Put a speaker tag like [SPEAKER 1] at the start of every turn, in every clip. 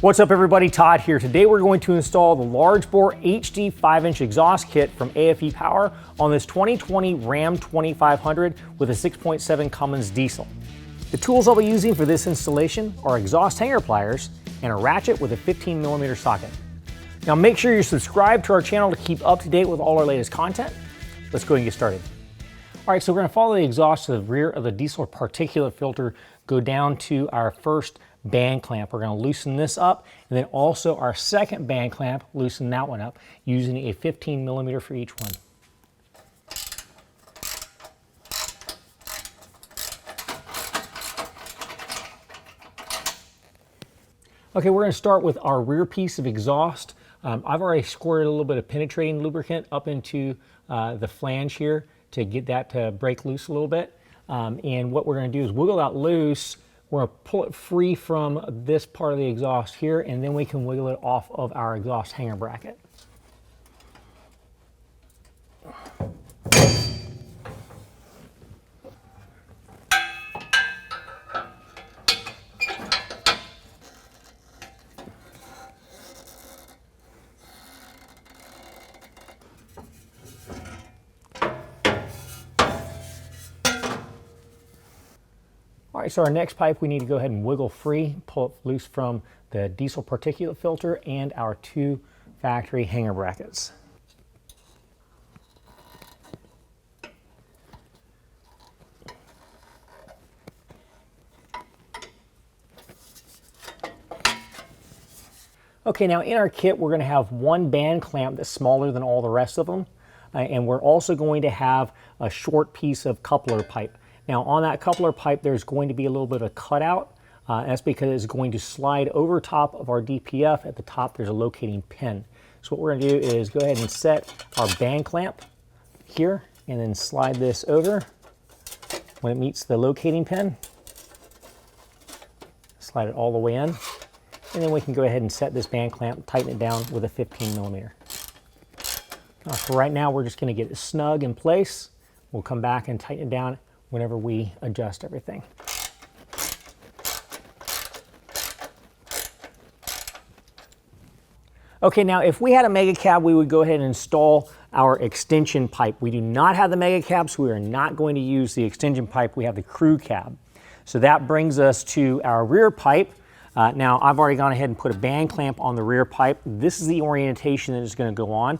[SPEAKER 1] What's up everybody, Todd here. Today we're going to install the large bore HD 5-inch exhaust kit from aFe Power on this 2020 Ram 2500 with a 6.7 Cummins diesel. The tools I'll be using for this installation are exhaust hanger pliers and a ratchet with a 15mm socket. Now make sure you're subscribed to our channel to keep up to date with all our latest content. Let's go ahead and get started. All right, so we're going to follow the exhaust to the rear of the diesel particulate filter, go down to our first band clamp. We're going to loosen this up, and then also our second band clamp, loosen that one up using a 15mm for each one. Okay, we're going to start with our rear piece of exhaust. I've already squirted a little bit of penetrating lubricant up into the flange here to get that to break loose a little bit. And what we're going to do is wiggle that loose. We're going to pull it free from this part of the exhaust here, and then we can wiggle it off of our exhaust hanger bracket. All right, so our next pipe we need to go ahead and wiggle free, pull it loose from the diesel particulate filter and our two factory hanger brackets. Okay, now in our kit we're going to have one band clamp that's smaller than all the rest of them, and we're also going to have a short piece of coupler pipe. Now on that coupler pipe there's going to be a little bit of a cutout. That's because it's going to slide over top of our DPF. At the top there's a locating pin. So what we're going to do is go ahead and set our band clamp here and then slide this over. When it meets the locating pin, slide it all the way in. And then we can go ahead and set this band clamp, tighten it down with a 15mm. For right now we're just going to get it snug in place. We'll come back and tighten it down whenever we adjust everything. Okay, now if we had a mega cab, we would go ahead and install our extension pipe. We do not have the mega cab, so we are not going to use the extension pipe. We have the crew cab. So that brings us to our rear pipe. Now I've already gone ahead and put a band clamp on the rear pipe. This is the orientation that is going to go on.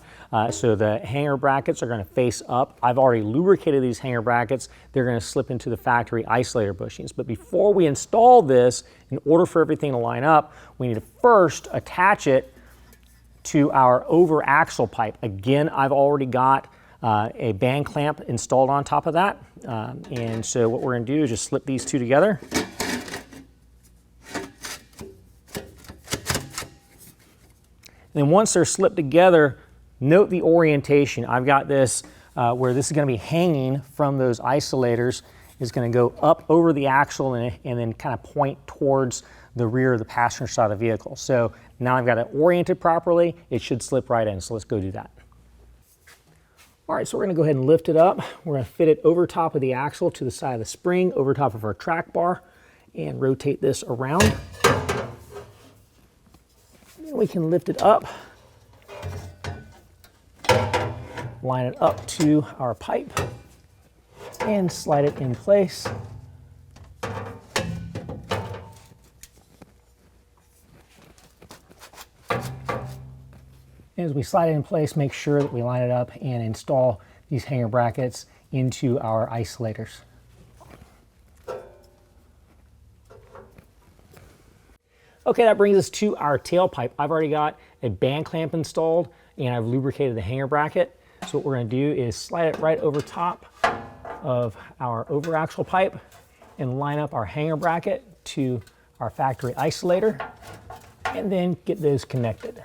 [SPEAKER 1] So the hanger brackets are going to face up. I've already lubricated these hanger brackets. They're going to slip into the factory isolator bushings. But before we install this, in order for everything to line up, we need to first attach it to our over axle pipe. Again, I've already got a band clamp installed on top of that. And so what we're going to do is just slip these two together. And then once they're slipped together, note the orientation. I've got this where this is going to be hanging from those isolators. It's going to go up over the axle and then kind of point towards the rear of the passenger side of the vehicle. So now I've got it oriented properly. It should slip right in. So let's go do that. All right, so we're going to go ahead and lift it up. We're going to fit it over top of the axle to the side of the spring, over top of our track bar, and rotate this around. We can lift it up, line it up to our pipe, and slide it in place. As we slide it in place, make sure that we line it up and install these hanger brackets into our isolators. Okay, that brings us to our tailpipe. I've already got a band clamp installed and I've lubricated the hanger bracket. So what we're going to do is slide it right over top of our over axle pipe and line up our hanger bracket to our factory isolator and then get those connected.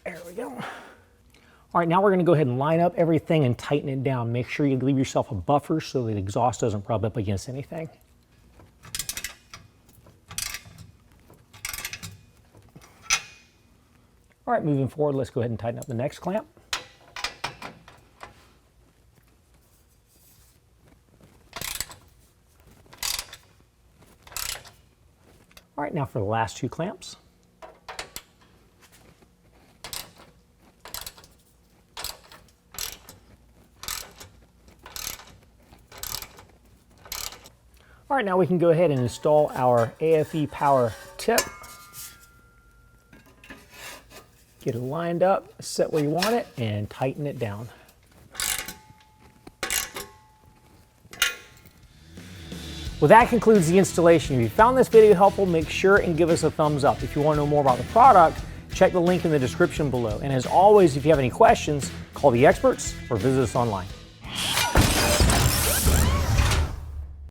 [SPEAKER 1] There we go. All right, now we're going to go ahead and line up everything and tighten it down. Make sure you leave yourself a buffer so the exhaust doesn't rub up against anything. All right, moving forward, let's go ahead and tighten up the next clamp. All right, now for the last 2 clamps. All right, now we can go ahead and install our aFe power tip. Get it lined up, set where you want it, and tighten it down. Well, that concludes the installation. If you found this video helpful, make sure and give us a thumbs up. If you want to know more about the product, check the link in the description below. And as always, if you have any questions, call the experts or visit us online.